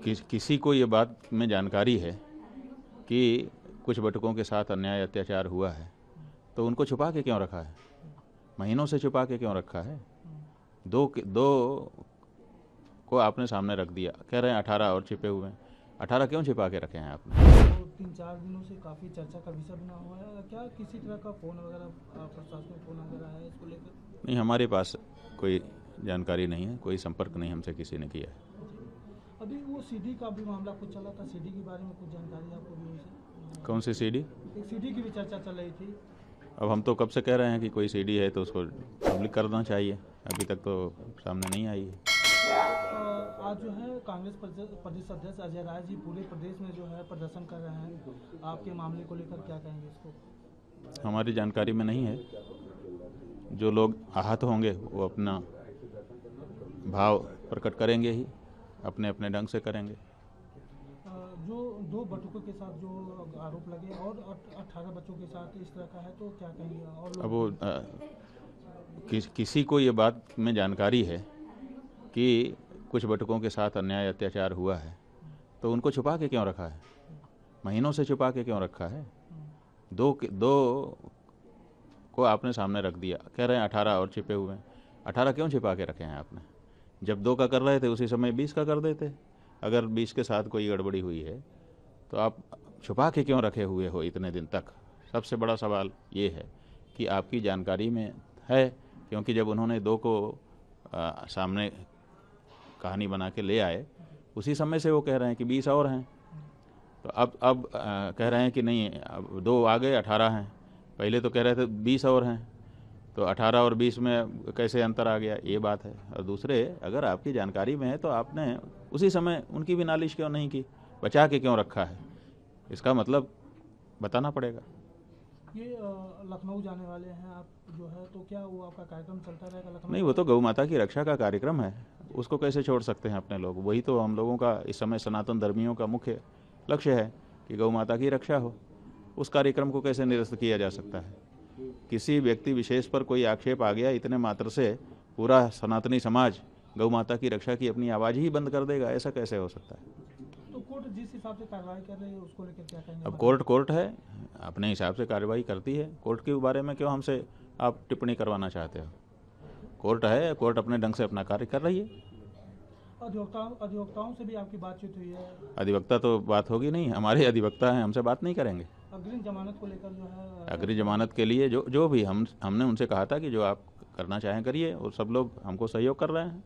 किसी को ये बात में जानकारी है कि कुछ बटुकों के साथ अन्याय अत्याचार हुआ है तो उनको छुपा के क्यों रखा है? महीनों से छुपा के क्यों रखा है? दो को आपने सामने रख दिया, कह रहे हैं 18 और छिपे हुए हैं। 18 क्यों छिपा के रखे हैं आपने? तो 3-4 दिनों से काफ़ी चर्चा का विषय बना हुआ है। क्या किसी तरह का फ़ोन वगैरह प्रशासनिक फ़ोन वगैरह है इसको लेकर? नहीं, हमारे पास कोई जानकारी नहीं है, कोई संपर्क नहीं हमसे किसी ने किया है। अभी वो सीडी का भी मामला कुछ चला था, सीडी के बारे में कुछ जानकारी आपको भी उनसे? कौन सी सीडी? एक सीडी की भी चर्चा चल रही थी। अब हम तो कब से कह रहे हैं कि कोई सीडी है तो उसको पब्लिक करना चाहिए, अभी तक तो सामने नहीं आई है। आज जो है कांग्रेस प्रदेश अध्यक्ष अजय राय जी पूरे प्रदेश में जो है प्रदर्शन कर रहे हैं, आपके मामले को लेकर क्या कहेंगे इसको? हमारी जानकारी में नहीं है। जो लोग आहत होंगे वो अपना भाव प्रकट करेंगे ही, अपने अपने ढंग से करेंगे। जो 2 बटुकों के साथ जो आरोप लगे और 18 बच्चों के साथ इस तरह का है तो क्या कहेंगे? और अब वो किसी को ये बात में जानकारी है कि कुछ बटुकों के साथ अन्याय अत्याचार हुआ है तो उनको छुपा के क्यों रखा है? महीनों से छुपा के क्यों रखा है? दो को आपने सामने रख दिया, कह रहे हैं 18 और छिपे हुए हैं। 18 क्यों छिपा के रखे हैं आपने? जब 2 का कर रहे थे उसी समय 20 का कर देते। अगर 20 के साथ कोई गड़बड़ी हुई है तो आप छुपा के क्यों रखे हुए हो इतने दिन तक? सबसे बड़ा सवाल ये है कि आपकी जानकारी में है, क्योंकि जब उन्होंने 2 को सामने कहानी बना के ले आए उसी समय से वो कह रहे हैं कि 20 और हैं। तो अब कह रहे हैं कि नहीं, अब 2 आ गए, 18 हैं। पहले तो कह रहे थे 20 और हैं, तो 18 और 20 में कैसे अंतर आ गया, ये बात है। और दूसरे, अगर आपकी जानकारी में है तो आपने उसी समय उनकी भी नालिश क्यों नहीं की, बचा के क्यों रखा है? इसका मतलब बताना पड़ेगा। ये लखनऊ जाने वाले हैं आप जो है, तो क्या वो आपका कार्यक्रम चलता रहेगा लखनऊ? नहीं, वो तो गौ माता की रक्षा का कार्यक्रम है, उसको कैसे छोड़ सकते हैं अपने लोग? वही तो हम लोगों का इस समय सनातन धर्मियों का मुख्य लक्ष्य है कि गौ माता की रक्षा हो। उस कार्यक्रम को कैसे निरस्त किया जा सकता है? किसी व्यक्ति विशेष पर कोई आक्षेप आ गया इतने मात्र से पूरा सनातनी समाज गौ माता की रक्षा की अपनी आवाज़ ही बंद कर देगा? ऐसा कैसे हो सकता है? तो कोर्ट जिस हिसाब से कार्रवाई कर रही है उसको लेकर क्या कहेंगे? अब कोर्ट है, अपने हिसाब से कार्रवाई करती है। कोर्ट के बारे में क्यों हमसे आप टिप्पणी करवाना चाहते हो? कोर्ट है, कोर्ट अपने ढंग से अपना कार्य कर रही है। अधिवक्ताओं से भी आपकी बातचीत हुई है? अधिवक्ता तो बात होगी नहीं, हमारे अधिवक्ता हैं, हमसे बात नहीं करेंगे। अग्रिम जमानत को लेकर जो है? अग्रिम जमानत के लिए जो भी हमने उनसे कहा था कि जो आप करना चाहें करिए, और सब लोग हमको सहयोग कर रहे हैं।